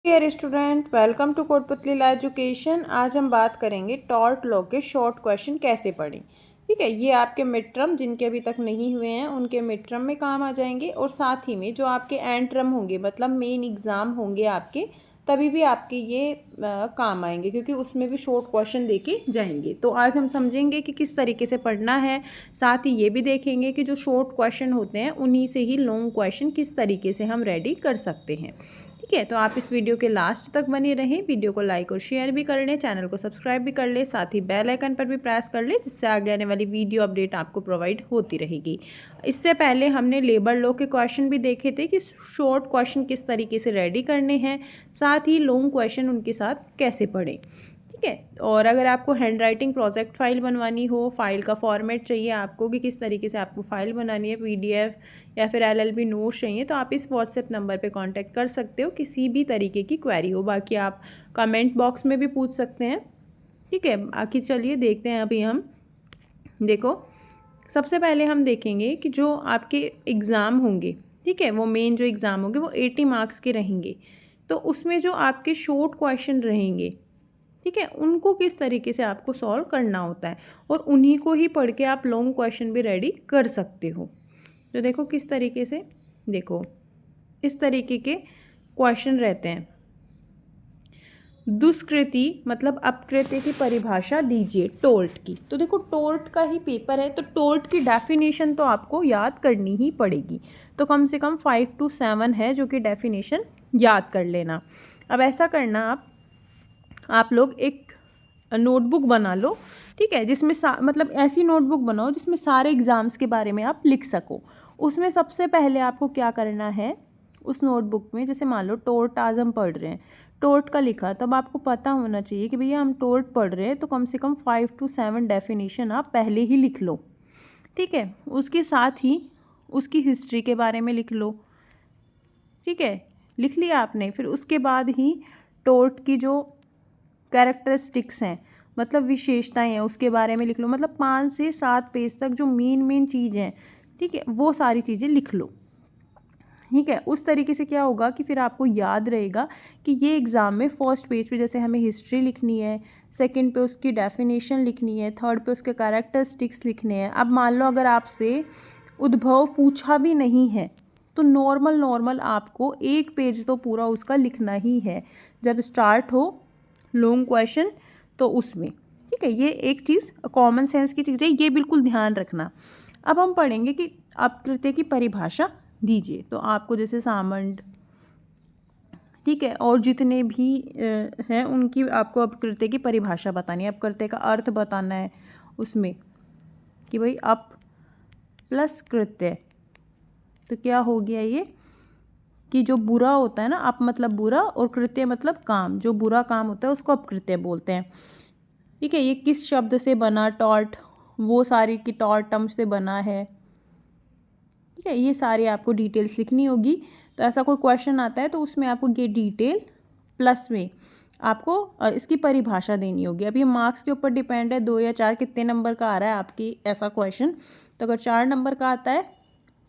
Dear student, welcome to Kotputli education. आज हम बात करेंगे टॉर्ट लॉ के शॉर्ट क्वेश्चन कैसे पढ़ें। ठीक है, ये आपके मिड टर्म जिनके अभी तक नहीं हुए हैं उनके मिड टर्म में काम आ जाएंगे, और साथ ही में जो आपके एंड टर्म होंगे मतलब मेन एग्ज़ाम होंगे आपके, तभी भी आपके ये काम आएंगे, क्योंकि उसमें भी शॉर्ट क्वेश्चन देके जाएंगे। तो आज हम समझेंगे कि किस तरीके से पढ़ना है, साथ ही ये भी देखेंगे कि जो शॉर्ट क्वेश्चन होते हैं उन्हीं से ही लॉन्ग क्वेश्चन किस तरीके से हम रेडी कर सकते हैं। ठीक है, तो आप इस वीडियो के लास्ट तक बने रहें। वीडियो को लाइक और शेयर भी कर लें, चैनल को सब्सक्राइब भी कर लें, साथ ही बेल आइकन पर भी प्रेस कर लें, जिससे आगे आने वाली वीडियो अपडेट आपको प्रोवाइड होती रहेगी। इससे पहले हमने लेबर लॉ के क्वेश्चन भी देखे थे कि शॉर्ट क्वेश्चन किस तरीके से रेडी करने हैं, साथ ही लॉन्ग क्वेश्चन उनके साथ कैसे पढ़ें। ठीक है, और अगर आपको हैंड राइटिंग प्रोजेक्ट फाइल बनवानी हो, फाइल का फॉर्मेट चाहिए आपको कि किस तरीके से आपको फाइल बनानी है, पीडीएफ या फिर एलएलबी नोट्स चाहिए, तो आप इस व्हाट्सएप नंबर पे कांटेक्ट कर सकते हो किसी भी तरीके की क्वेरी हो। बाकी आप कमेंट बॉक्स में भी पूछ सकते हैं। ठीक है, बाकी चलिए देखते हैं। अभी हम देखो, सबसे पहले हम देखेंगे कि जो आपके एग्ज़ाम होंगे, ठीक है, वो मेन जो एग्ज़ाम होंगे वो 80 मार्क्स के रहेंगे। तो उसमें जो आपके शॉर्ट क्वेश्चन रहेंगे, ठीक है, उनको किस तरीके से आपको सॉल्व करना होता है, और उन्हीं को ही पढ़ के आप लॉन्ग क्वेश्चन भी रेडी कर सकते हो। तो देखो किस तरीके से, देखो इस तरीके के क्वेश्चन रहते हैं। दुष्कृति मतलब अपकृत्य की परिभाषा दीजिए टोर्ट की। तो देखो टोर्ट का ही पेपर है, तो टोर्ट की डेफिनेशन तो आपको याद करनी ही पड़ेगी। तो कम से कम 5 to 7 है जो कि डेफिनेशन याद कर लेना। अब ऐसा करना, आप लोग एक नोटबुक बना लो, ठीक है, जिसमें मतलब ऐसी नोटबुक बनाओ जिसमें सारे एग्ज़ाम्स के बारे में आप लिख सको। उसमें सबसे पहले आपको क्या करना है, उस नोटबुक में जैसे मान लो टोर्ट आज हम पढ़ रहे हैं, टोर्ट का लिखा, तब आपको पता होना चाहिए कि भैया हम टोर्ट पढ़ रहे हैं, तो कम से कम 5 to 7 डेफिनेशन आप पहले ही लिख लो। ठीक है, उसके साथ ही उसकी हिस्ट्री के बारे में लिख लो। ठीक है, लिख लिया आपने, फिर उसके बाद ही टोर्ट की जो कैरेक्टरिस्टिक्स हैं मतलब विशेषताएं हैं उसके बारे में लिख लो। मतलब 5 से 7 पेज तक जो मेन चीज़ हैं, ठीक है, वो सारी चीज़ें लिख लो। ठीक है, उस तरीके से क्या होगा कि फिर आपको याद रहेगा कि ये एग्ज़ाम में फर्स्ट पेज पे जैसे हमें हिस्ट्री लिखनी है, सेकंड पे उसकी डेफिनेशन लिखनी है, थर्ड पे उसके कैरेक्टरिस्टिक्स लिखने हैं। अब मान लो अगर आपसे उद्भव पूछा भी नहीं है, तो नॉर्मल आपको एक पेज तो पूरा उसका लिखना ही है जब स्टार्ट हो लॉन्ग क्वेश्चन, तो उसमें। ठीक है, ये एक चीज़ कॉमन सेंस की चीज़ है, ये बिल्कुल ध्यान रखना। अब हम पढ़ेंगे कि अपकृत्य की परिभाषा दीजिए। तो आपको जैसे सामंड, ठीक है, और जितने भी हैं उनकी आपको अपकृत्य की परिभाषा बतानी है, अपकृत्य का अर्थ बताना है उसमें कि भाई अप प्लस कृत्य, तो क्या हो गया ये कि जो बुरा होता है ना, अप मतलब बुरा और कृत्य मतलब काम, जो बुरा काम होता है उसको अपकृत्य बोलते हैं। ठीक है, ये किस शब्द से बना, टॉर्ट, वो सारी की टॉर्ट टर्म से बना है। ठीक है, ये सारी आपको डिटेल्स लिखनी होगी। तो ऐसा कोई क्वेश्चन आता है तो उसमें आपको ये डिटेल प्लस में आपको इसकी परिभाषा देनी होगी। अब ये मार्क्स के ऊपर डिपेंड है, 2 या 4 कितने नंबर का आ रहा है आपकी ऐसा क्वेश्चन। तो अगर 4 नंबर का आता है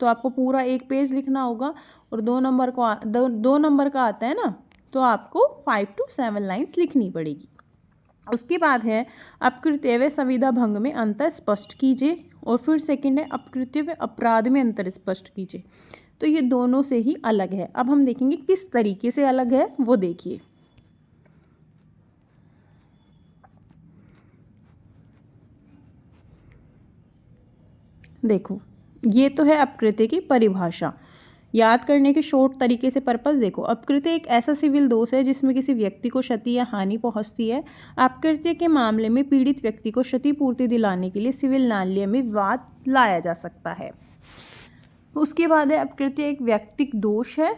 तो आपको पूरा एक पेज लिखना होगा, और 2 नंबर को 2 नंबर का आता है ना, तो आपको 5 to 7 लाइन्स लिखनी पड़ेगी। उसके बाद है अपकृत्य व संविदा भंग में अंतर स्पष्ट कीजिए, और फिर सेकंड है अपकृत्य व अपराध में अंतर स्पष्ट कीजिए। तो ये दोनों से ही अलग है। अब हम देखेंगे किस तरीके से अलग है, वो देखिए। देखो, ये तो है अपकृत्य की परिभाषा। याद करने के शॉर्ट तरीके से पर्पस देखो, अपकृत्य एक ऐसा सिविल दोष है जिसमें किसी व्यक्ति को क्षति या हानि पहुंचती है। अपकृत्य के मामले में पीड़ित व्यक्ति को क्षतिपूर्ति दिलाने के लिए सिविल न्यायालय में विवाद लाया जा सकता है। उसके बाद है अपकृत्य एक व्यक्तिक दोष है,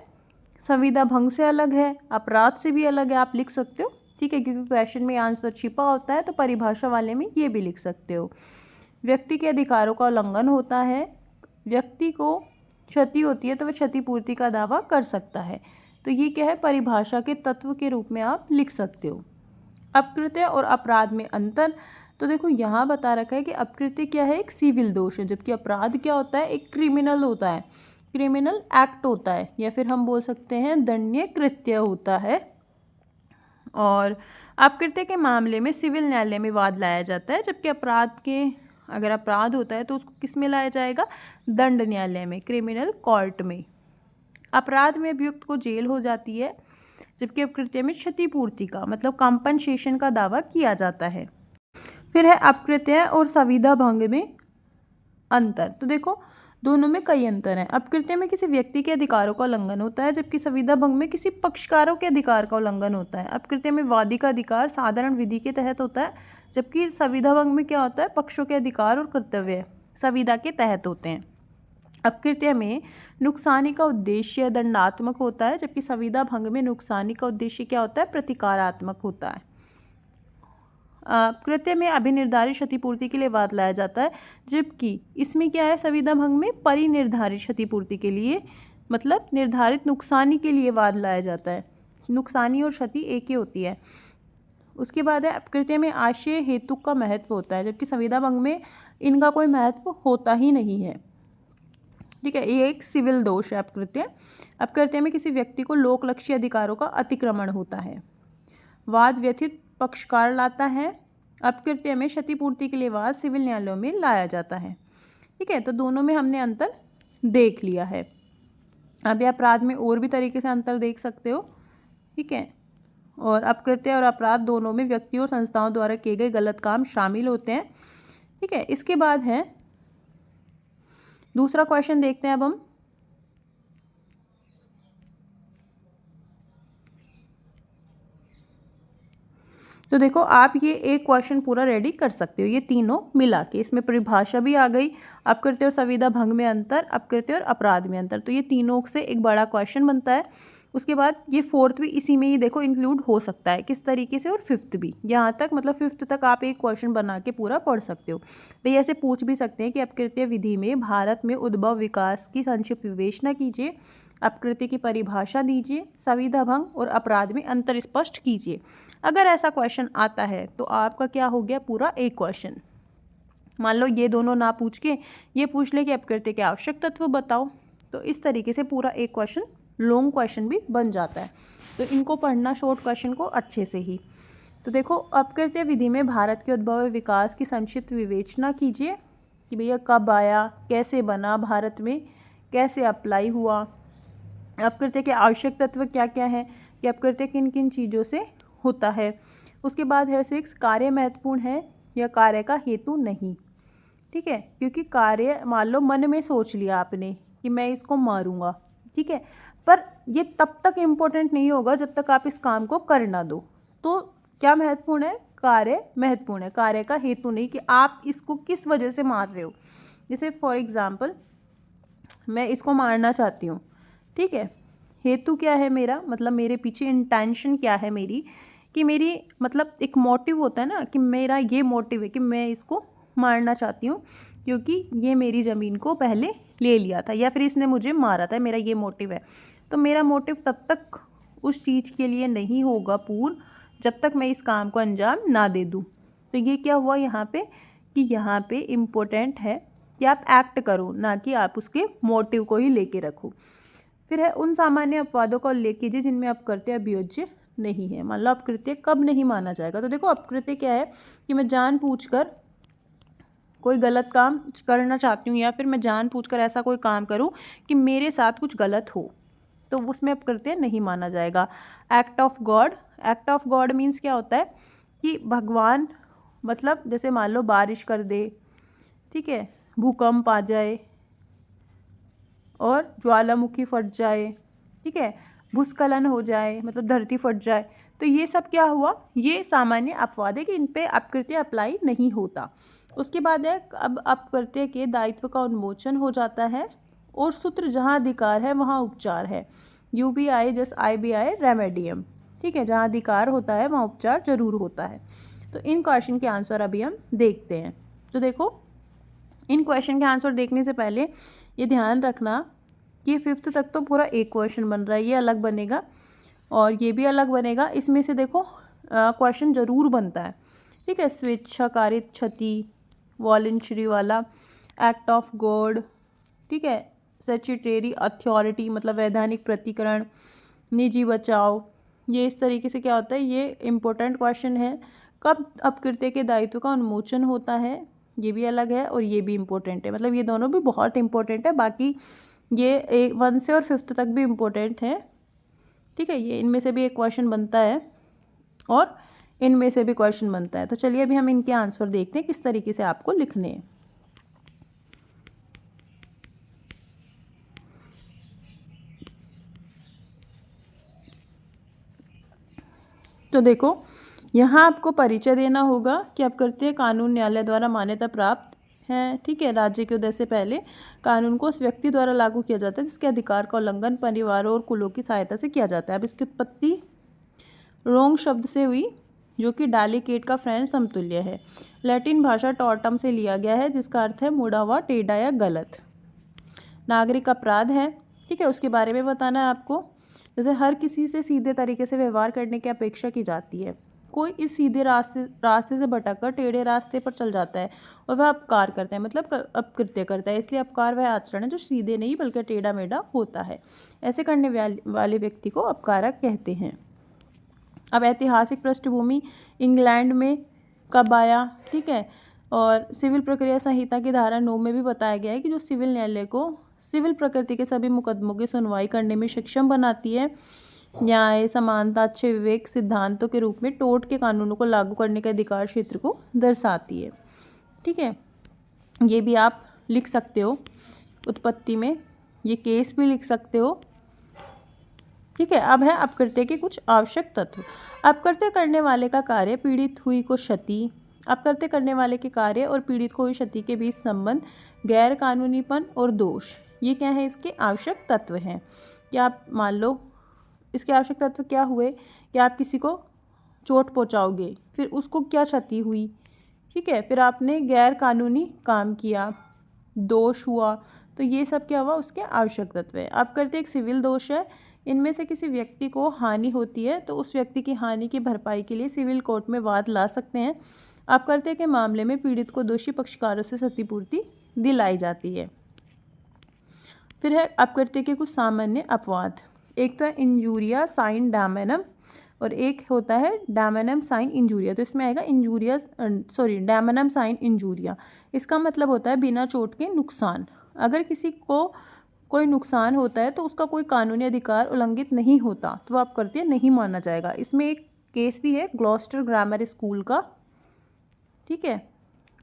संविदा भंग से अलग है, अपराध से भी अलग है, आप लिख सकते हो। ठीक है, क्योंकि क्वेश्चन में आंसर छिपा होता है, तो परिभाषा वाले में ये भी लिख सकते हो। व्यक्ति के अधिकारों का उल्लंघन होता है, व्यक्ति को क्षति होती है तो वह क्षतिपूर्ति का दावा कर सकता है। तो ये क्या है, परिभाषा के तत्व के रूप में आप लिख सकते हो। अपकृत्य और अपराध में अंतर, तो देखो यहाँ बता रखा है कि अपकृत्य क्या है, एक सिविल दोष है, जबकि अपराध क्या होता है, एक क्रिमिनल होता है, क्रिमिनल एक्ट होता है, या फिर हम बोल सकते हैं दंडनीय कृत्य होता है। और अपकृत्य के मामले में सिविल न्यायालय में वाद लाया जाता है, जबकि अगर अपराध होता है तो उसको किस में लाया जाएगा? दंड न्यायालय में, क्रिमिनल कोर्ट में। अपराध में अभियुक्त को जेल हो जाती है, जबकि अपकृत्य में क्षतिपूर्ति का मतलब कॉम्पनसेशन का दावा किया जाता है। फिर है अपकृत्य और संविदा भंग में अंतर। तो देखो दोनों में कई अंतर हैं। अपकृत्य में किसी व्यक्ति के अधिकारों का उल्लंघन होता है, जबकि संविदा भंग में किसी पक्षकारों के अधिकार का उल्लंघन होता है। अपकृत्य में वादी का अधिकार साधारण विधि के तहत होता है, जबकि संविदा भंग में क्या होता है? पक्षों के अधिकार और कर्तव्य संविदा के तहत होते हैं। अपकृत्य में नुकसानी का उद्देश्य दंडात्मक होता है, जबकि संविदा भंग में नुकसानी का उद्देश्य क्या होता है? प्रतिकारात्मक होता है। कृत्य में अभिनिर्धारित क्षतिपूर्ति के लिए वाद लाया जाता है, जबकि इसमें क्या है? संविदा भंग में परिनिर्धारित क्षतिपूर्ति के लिए मतलब निर्धारित नुकसानी के लिए वाद लाया जाता है। नुकसानी और क्षति एक ही होती है। उसके बाद है अपकृत्य में आशय हेतु का महत्व होता है, जबकि संविदा भंग में इनका कोई महत्व होता ही नहीं है। ठीक है, ये एक सिविल दोष है अपकृत्य। अपकृत्य में किसी व्यक्ति को लोकलक्षी अधिकारों का अतिक्रमण होता है। वाद व्यथित पक्षकार लाता है। अपकृत्य में क्षतिपूर्ति के लिए वाद सिविल न्यायालयों में लाया जाता है। ठीक है, तो दोनों में हमने अंतर देख लिया है। अब ये अपराध में और भी तरीके से अंतर देख सकते हो। ठीक है, और अपकृत्य और अपराध दोनों में व्यक्तियों और संस्थाओं द्वारा किए गए गलत काम शामिल होते हैं। ठीक है, इसके बाद है दूसरा क्वेश्चन देखते हैं अब हम। तो देखो आप ये एक क्वेश्चन पूरा रेडी कर सकते हो, ये तीनों मिला के। इसमें परिभाषा भी आ गई, अपकृत्य और संविदा भंग में अंतर, अपकृत्य और अपराध में अंतर। तो ये तीनों से एक बड़ा क्वेश्चन बनता है। उसके बाद ये फोर्थ भी इसी में ही देखो इंक्लूड हो सकता है किस तरीके से, और फिफ्थ भी। यहाँ तक मतलब फिफ्थ तक आप एक क्वेश्चन बना के पूरा पढ़ सकते हो। भाई ऐसे पूछ भी सकते हैं कि अपकृत्य विधि में भारत में उद्भव विकास की संक्षिप्त विवेचना कीजिए, अपकृत्य की परिभाषा दीजिए, संविदा भंग और अपराध में अंतर स्पष्ट कीजिए। अगर ऐसा क्वेश्चन आता है तो आपका क्या हो गया? पूरा एक क्वेश्चन। मान लो ये दोनों ना पूछ के ये पूछ ले कि अपकृत्य के आवश्यक तत्व बताओ, तो इस तरीके से पूरा एक क्वेश्चन लॉन्ग क्वेश्चन भी बन जाता है। तो इनको पढ़ना शॉर्ट क्वेश्चन को अच्छे से ही। तो देखो अपकृत्य विधि में भारत के उद्भव विकास की संक्षिप्त विवेचना कीजिए कि भैया कब आया, कैसे बना, भारत में कैसे अप्लाई हुआ, अपकृत्य के आवश्यक तत्व क्या क्या है, कि अपकृत्य किन किन चीज़ों से होता है। उसके बाद है 6 कार्य महत्वपूर्ण है या कार्य का हेतु नहीं। ठीक है, क्योंकि कार्य मान लो मन में सोच लिया आपने कि मैं इसको मारूंगा, ठीक है, पर ये तब तक इम्पोर्टेंट नहीं होगा जब तक आप इस काम को कर ना दो। तो क्या महत्वपूर्ण है? कार्य महत्वपूर्ण है, कार्य का हेतु नहीं कि आप इसको किस वजह से मार रहे हो। जैसे फॉर एग्जाम्पल मैं इसको मारना चाहती हूँ, ठीक है, हेतु क्या है मेरा, मतलब मेरे पीछे इंटेंशन क्या है मेरी, कि मेरी मतलब एक मोटिव होता है ना, कि मेरा ये मोटिव है कि मैं इसको मारना चाहती हूँ क्योंकि ये मेरी ज़मीन को पहले ले लिया था या फिर इसने मुझे मारा था, मेरा ये मोटिव है। तो मेरा मोटिव तब तक उस चीज़ के लिए नहीं होगा पूर्ण जब तक मैं इस काम को अंजाम ना दे दूँ। तो ये क्या हुआ यहाँ पे, कि यहाँ पे इम्पोर्टेंट है कि आप एक्ट करो, ना कि आप उसके मोटिव को ही लेके रखो। फिर है उन सामान्य अपवादों का उल्लेख कीजिए जिनमें अपकृत्य अभियोज्य नहीं है। मान लो अपकृत्य कब नहीं माना जाएगा। तो देखो अपकृत्य क्या है कि मैं जानबूझकर कोई गलत काम करना चाहती हूँ या फिर मैं जानबूझकर ऐसा कोई काम करूँ कि मेरे साथ कुछ गलत हो, तो उसमें अपकृत्य नहीं माना जाएगा। Act of God, act of God means क्या होता है कि भगवान मतलब जैसे मान लो बारिश कर दे, ठीक है, भूकंप आ जाए और ज्वालामुखी फट जाए, ठीक है, भूस्खलन हो जाए मतलब धरती फट जाए, तो ये सब क्या हुआ, ये सामान्य अपवाद है कि इन पे अपकृत्य अप्लाई नहीं होता। उसके बाद है अब अपकृत्य के दायित्व का उन्मोचन हो जाता है और सूत्र जहाँ अधिकार है वहाँ उपचार है। UBI जस IBI रेमेडियम, ठीक है, जहाँ अधिकार होता है वहाँ उपचार जरूर होता है। तो इन क्वेश्चन के आंसर अभी हम देखते हैं। तो देखो इन क्वेश्चन के आंसर देखने से पहले ये ध्यान रखना कि 5th तक तो पूरा एक क्वेश्चन बन रहा है, ये अलग बनेगा और ये भी अलग बनेगा। इसमें से देखो क्वेश्चन ज़रूर बनता है, ठीक है, स्वेच्छाकारित क्षति, वॉलंटरी वाला, एक्ट ऑफ गॉड, ठीक है, स्टैट्यूटरी अथॉरिटी मतलब वैधानिक प्रतिकरण, निजी बचाव, ये इस तरीके से क्या होता है, ये इम्पोर्टेंट क्वेश्चन है। कब अपकृत्य के दायित्व का उन्मोचन होता है, ये भी अलग है और ये भी इम्पोर्टेंट है, मतलब ये दोनों भी बहुत इम्पोर्टेंट है। बाकी ये 1 से और 5th तक भी इम्पोर्टेंट है, ठीक है। ये इनमें से भी एक क्वेश्चन बनता है और इनमें से भी क्वेश्चन बनता है। तो चलिए अभी हम इनके आंसर देखते हैं किस तरीके से आपको लिखने हैं। तो देखो यहाँ आपको परिचय देना होगा कि अपकृत्य कानून न्यायालय द्वारा मान्यता प्राप्त है, ठीक है। राज्य के उदय से पहले कानून को उस व्यक्ति द्वारा लागू किया जाता है जिसके अधिकार का उल्लंघन परिवारों और कुलों की सहायता से किया जाता है। अब इसकी उत्पत्ति रोंग शब्द से हुई जो कि डालिकेट का फ्रेंच समतुल्य है। लैटिन भाषा टॉर्टम से लिया गया है जिसका अर्थ है मुड़ा हुआ, टेढ़ा या गलत। नागरिक अपराध है, ठीक है, उसके बारे में बताना है आपको। जैसे हर किसी से सीधे तरीके से व्यवहार करने की अपेक्षा की जाती है। कोई इस सीधे रास्ते से भटककर टेढ़े रास्ते पर चल जाता है और वह अपकार करता है, मतलब अपकृत्य करता है। इसलिए अपकार वह आचरण है जो सीधे नहीं बल्कि टेढ़ा मेढ़ा होता है। ऐसे करने वाले व्यक्ति को अपकारक कहते हैं। अब ऐतिहासिक पृष्ठभूमि इंग्लैंड में कब आया, ठीक है। और सिविल प्रक्रिया संहिता की धारा 9 में भी बताया गया है कि जो सिविल न्यायालय को सिविल प्रकृति के सभी मुकदमों की सुनवाई करने में सक्षम बनाती है। न्याय, समानता, अच्छे विवेक सिद्धांतों के रूप में टोर्ट के कानूनों को लागू करने के अधिकार क्षेत्र को दर्शाती है, ठीक है। ये भी आप लिख सकते हो उत्पत्ति में, ये केस भी लिख सकते हो, ठीक है। अब है अपकृत्य के कुछ आवश्यक तत्व। अपकृत्य करने वाले का कार्य, पीड़ित हुई को क्षति। अपकृत्य करने वाले के कार्य और पीड़ित को हुई क्षति के बीच संबंध, गैर कानूनीपन और दोष, ये क्या है, इसके आवश्यक तत्व हैं। कि आप मान लो इसके आवश्यक तत्व क्या हुए कि आप किसी को चोट पहुंचाओगे, फिर उसको क्या क्षति हुई, ठीक है, फिर आपने गैर कानूनी काम किया, दोष हुआ, तो ये सब क्या हुआ, उसके आवश्यक तत्व है। अपकृत्य एक सिविल दोष है। इनमें से किसी व्यक्ति को हानि होती है तो उस व्यक्ति की हानि की भरपाई के लिए सिविल कोर्ट में वाद ला सकते हैं। अपकृत्य के मामले में पीड़ित को दोषी पक्षकारों से क्षतिपूर्ति दिलाई जाती है। फिर है अपकृत्य के कुछ सामान्य अपवाद। एक तो है इंजूरिया साइन डैमेनम और एक होता है डैमेनम साइन इंजूरिया। तो इसमें आएगा डैमेनम साइन इंजूरिया। इसका मतलब होता है बिना चोट के नुकसान। अगर किसी को कोई नुकसान होता है तो उसका कोई कानूनी अधिकार उल्लंघित नहीं होता तो वह अपकृत्य नहीं माना जाएगा। इसमें एक केस भी है ग्लॉस्टर ग्रामर स्कूल का, ठीक है,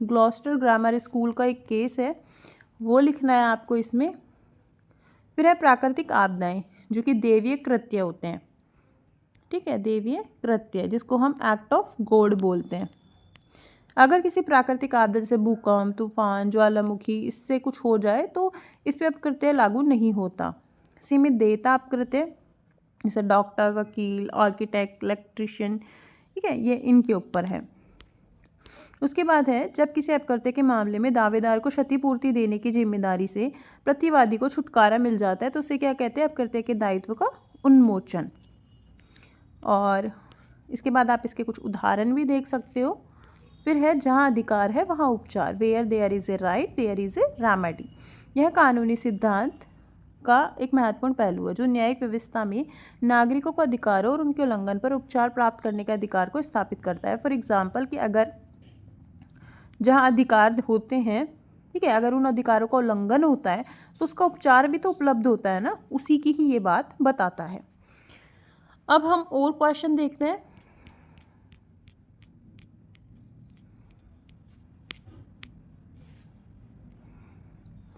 ग्लॉस्टर ग्रामर स्कूल का एक केस है, वो लिखना है आपको इसमें। फिर है प्राकृतिक आपदाएं जो कि देवीय कृत्य होते हैं, ठीक है, देवीय कृत्य जिसको हम एक्ट ऑफ गॉड बोलते हैं। अगर किसी प्राकृतिक आपदा जैसे भूकंप, तूफान, ज्वालामुखी, इससे कुछ हो जाए तो इस पर अपकृत्य लागू नहीं होता। सीमित देयता अपकृत्य जैसे डॉक्टर, वकील, आर्किटेक्ट, इलेक्ट्रिशियन, ठीक है, ये इनके ऊपर है। उसके बाद है जब किसी अपकृत्य के मामले में दावेदार को क्षतिपूर्ति देने की जिम्मेदारी से प्रतिवादी को छुटकारा मिल जाता है तो उसे क्या कहते हैं, अपकृत्य के दायित्व का उन्मोचन। और इसके बाद आप इसके कुछ उदाहरण भी देख सकते हो। फिर है जहाँ अधिकार है वहाँ उपचार, where there is a right there is a remedy. यह कानूनी सिद्धांत का एक महत्वपूर्ण पहलू है जो न्यायिक व्यवस्था में नागरिकों को अधिकारों और उनके उल्लंघन पर उपचार प्राप्त करने के अधिकार को स्थापित करता है। फॉर एग्जाम्पल कि अगर जहाँ अधिकार होते हैं, ठीक है, अगर उन अधिकारों का उल्लंघन होता है तो उसका उपचार भी तो उपलब्ध होता है ना, उसी की ही ये बात बताता है। अब हम और क्वेश्चन देखते हैं।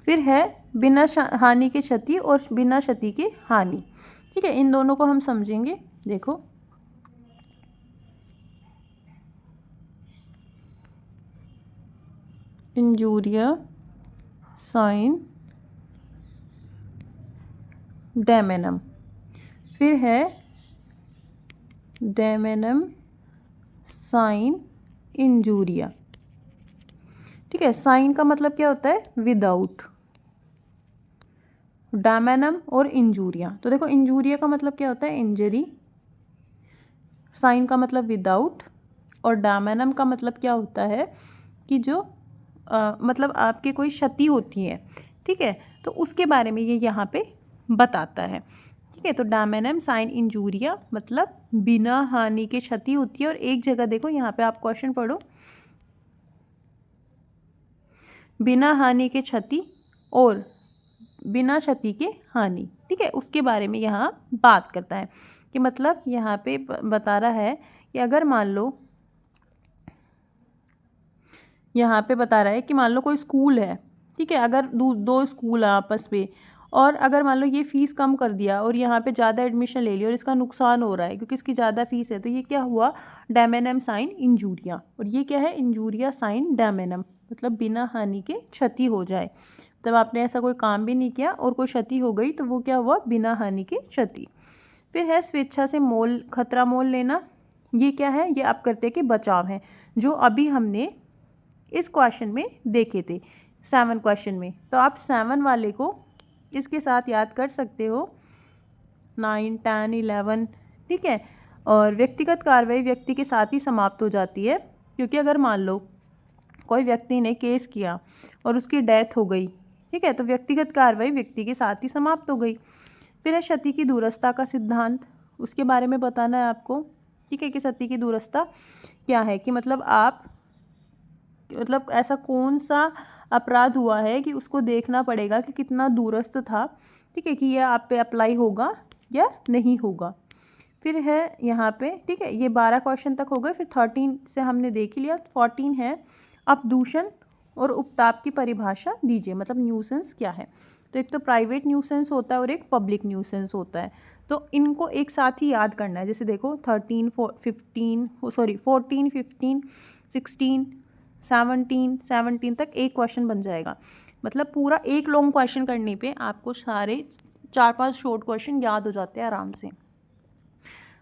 फिर है बिना हानि की क्षति और बिना क्षति की हानि, ठीक है, इन दोनों को हम समझेंगे। देखो इंजूरिया साइन डैमेनम, फिर है डैमेनम साइन इंजूरिया, ठीक है। साइन का मतलब क्या होता है, विदाउट, डैमेनम और इंजूरिया। तो देखो इंजूरिया का मतलब क्या होता है, इंजरी, साइन का मतलब विदाउट, और डैमेनम का मतलब क्या होता है कि जो मतलब आपके कोई क्षति होती है, ठीक है, तो उसके बारे में ये यहाँ पे बताता है, ठीक ठीक है। तो डैमेनम साइन इंजूरिया मतलब बिना हानि के क्षति होती है। और एक जगह देखो यहाँ पे आप क्वेश्चन पढ़ो, बिना हानि के क्षति और बिना क्षति के हानि, ठीक है, उसके बारे में यहाँ बात करता है कि मतलब यहाँ पे बता रहा है कि अगर मान लो, यहाँ पे बता रहा है कि मान लो कोई स्कूल है, ठीक है, अगर दो स्कूल है आपस में, और अगर मान लो ये फ़ीस कम कर दिया और यहाँ पे ज़्यादा एडमिशन ले लिया और इसका नुकसान हो रहा है क्योंकि इसकी ज़्यादा फीस है, तो ये क्या हुआ, डैमेनम साइन इंजूरिया। और ये क्या है, इंजूरिया साइन डैमेनम, मतलब बिना हानि के क्षति हो जाए। तब आपने ऐसा कोई काम भी नहीं किया और कोई क्षति हो गई तो वो क्या हुआ, बिना हानि के क्षति। फिर है स्वेच्छा से मोल, खतरा मोल लेना। ये क्या है, ये आप करते कि बचाव है, जो अभी हमने इस क्वेश्चन में देखे थे 7 क्वेश्चन में। तो आप 7 वाले को इसके साथ याद कर सकते हो, 9, 10, 11, ठीक है। और व्यक्तिगत कार्रवाई व्यक्ति के साथ ही समाप्त हो जाती है, क्योंकि अगर मान लो कोई व्यक्ति ने केस किया और उसकी डेथ हो गई, ठीक है, तो व्यक्तिगत कार्रवाई व्यक्ति के साथ ही समाप्त हो गई। फिर है क्षति की दूरस्था का सिद्धांत, उसके बारे में बताना है आपको, ठीक है, कि क्षति की दूरस्था क्या है, कि मतलब आप, मतलब ऐसा कौन सा अपराध हुआ है कि उसको देखना पड़ेगा कि कितना दूरस्थ था, ठीक है, कि यह आप पे अप्लाई होगा या नहीं होगा। फिर है यहाँ पे, ठीक है, ये 12 क्वेश्चन तक हो गए। फिर 13 से हमने देख लिया। 14 है अपदूषण और उपताप की परिभाषा दीजिए, मतलब न्यूसेंस क्या है। तो एक तो प्राइवेट न्यूसेंस होता है और एक पब्लिक न्यूसेंस होता है, तो इनको एक साथ ही याद करना है। जैसे देखो 14, 15 14, 15, 16, 17 तक एक क्वेश्चन बन जाएगा। मतलब पूरा एक लॉन्ग क्वेश्चन करने पे आपको सारे 4-5 शॉर्ट क्वेश्चन याद हो जाते हैं आराम से।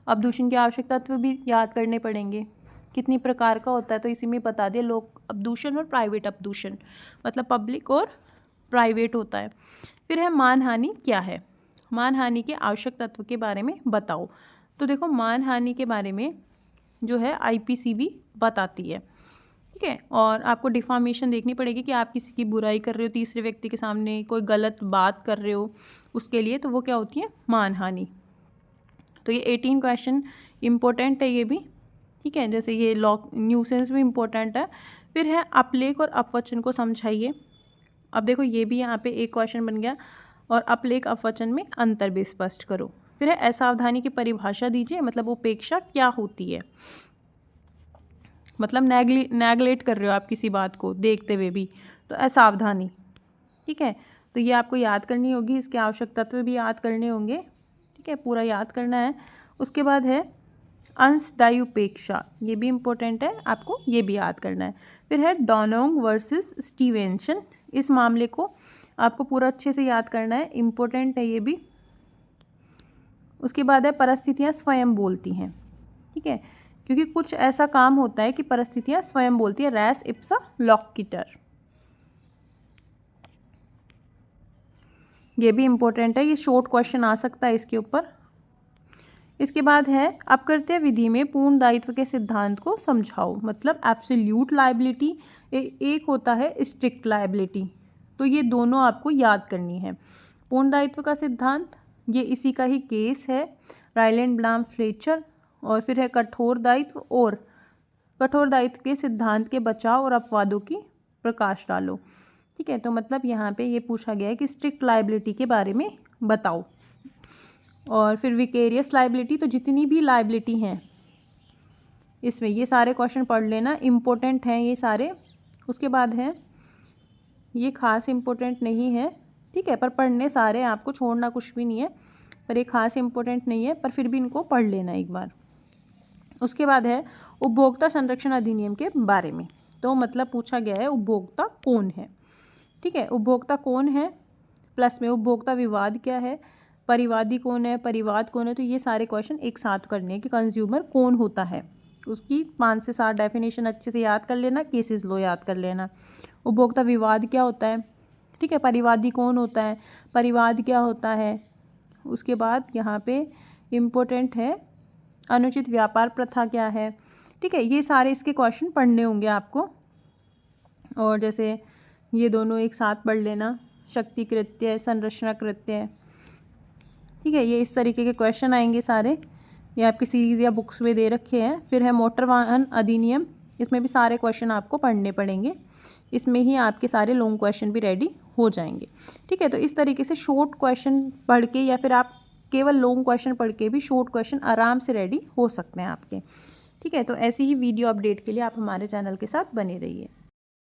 अपदूषण के आवश्यक तत्व भी याद करने पड़ेंगे, कितनी प्रकार का होता है, तो इसी में बता दिया, लोक अपदूषण और प्राइवेट अपदूषण, मतलब पब्लिक और प्राइवेट होता है। फिर है मानहानि क्या है, मानहानि के आवश्यक तत्व के बारे में बताओ। तो देखो मानहानि के बारे में जो है IPCB बताती है, ठीक है। और आपको डिफामेशन देखनी पड़ेगी कि आप किसी की बुराई कर रहे हो तीसरे व्यक्ति के सामने, कोई गलत बात कर रहे हो उसके लिए, तो वो क्या होती है, मानहानि। तो ये 18 क्वेश्चन इम्पोर्टेंट है ये भी, ठीक है। जैसे ये लॉक न्यूसेंस भी इम्पोर्टेंट है। फिर है अपलेख और अपवचन को समझाइए। अब देखो ये भी यहाँ पे एक क्वेश्चन बन गया, और अपलेख अपवचन में अंतर भी स्पष्ट करो। फिर है असावधानी की परिभाषा दीजिए, मतलब उपेक्षा क्या होती है, मतलब नेगलेक्ट कर रहे हो आप किसी बात को देखते हुए भी, तो असावधानी, ठीक है। तो ये आपको याद करनी होगी, इसके आवश्यक तत्व भी याद करने होंगे, ठीक है, पूरा याद करना है। उसके बाद है अंशदायी उपेक्षा, ये भी इम्पोर्टेंट है, आपको ये भी याद करना है। फिर है डोनोंग वर्सेस स्टीवेंसन, इस मामले को आपको पूरा अच्छे से याद करना है, इम्पोर्टेंट है ये भी। उसके बाद है परिस्थितियाँ स्वयं बोलती हैं, ठीक है, क्योंकि कुछ ऐसा काम होता है कि परिस्थितियाँ स्वयं बोलती है, रेस इप्सा लॉक्यूटर, ये भी इम्पोर्टेंट है, ये शॉर्ट क्वेश्चन आ सकता है इसके ऊपर। इसके बाद है अपकृत्य विधि में पूर्ण दायित्व के सिद्धांत को समझाओ, मतलब एब्सोल्यूट लायबिलिटी, एक होता है स्ट्रिक्ट लायबिलिटी, तो ये दोनों आपको याद करनी है। पूर्ण दायित्व का सिद्धांत ये इसी का ही केस है, राइलैंड ब्लाम फ्लेचर। और फिर है कठोर दायित्व, और कठोर दायित्व के सिद्धांत के बचाव और अपवादों की प्रकाश डालो, ठीक है। तो मतलब यहाँ पे ये पूछा गया है कि स्ट्रिक्ट लायबिलिटी के बारे में बताओ। और फिर विकेरियस लायबिलिटी, तो जितनी भी लायबिलिटी हैं इसमें ये सारे क्वेश्चन पढ़ लेना, इम्पोर्टेंट हैं ये सारे। उसके बाद है ये खास इम्पोर्टेंट नहीं है, ठीक है, पर पढ़ने सारे, आपको छोड़ना कुछ भी नहीं है, पर ये खास इम्पोर्टेंट नहीं है, पर फिर भी इनको पढ़ लेना एक बार। उसके बाद है उपभोक्ता संरक्षण अधिनियम के बारे में, तो मतलब पूछा गया है उपभोक्ता कौन है, ठीक है, उपभोक्ता कौन है, प्लस में उपभोक्ता विवाद क्या है, परिवादी कौन है, परिवाद कौन है, तो ये सारे क्वेश्चन एक साथ करने हैं कि कंज्यूमर कौन होता है, उसकी 5 से 7 डेफिनेशन अच्छे से याद कर लेना, केसेस लो याद कर लेना। उपभोक्ता विवाद क्या होता है, ठीक है, परिवादी कौन होता है, परिवाद क्या होता है। उसके बाद यहाँ पे इम्पोर्टेंट है अनुचित व्यापार प्रथा क्या है, ठीक है, ये सारे इसके क्वेश्चन पढ़ने होंगे आपको। और जैसे ये दोनों एक साथ पढ़ लेना, शक्ति कृत्य, संरचना कृत्य, ठीक है, ये इस तरीके के क्वेश्चन आएंगे सारे, ये आपकी सीरीज़ या बुक्स में दे रखे हैं। फिर है मोटर वाहन अधिनियम, इसमें भी सारे क्वेश्चन आपको पढ़ने पड़ेंगे, इसमें ही आपके सारे लॉन्ग क्वेश्चन भी रेडी हो जाएंगे। ठीक है, तो इस तरीके से शॉर्ट क्वेश्चन पढ़ के या फिर आप केवल लॉन्ग क्वेश्चन पढ़ के भी शॉर्ट क्वेश्चन आराम से रेडी हो सकते हैं आपके। ठीक है, तो ऐसी ही वीडियो अपडेट के लिए आप हमारे चैनल के साथ बने रहिए।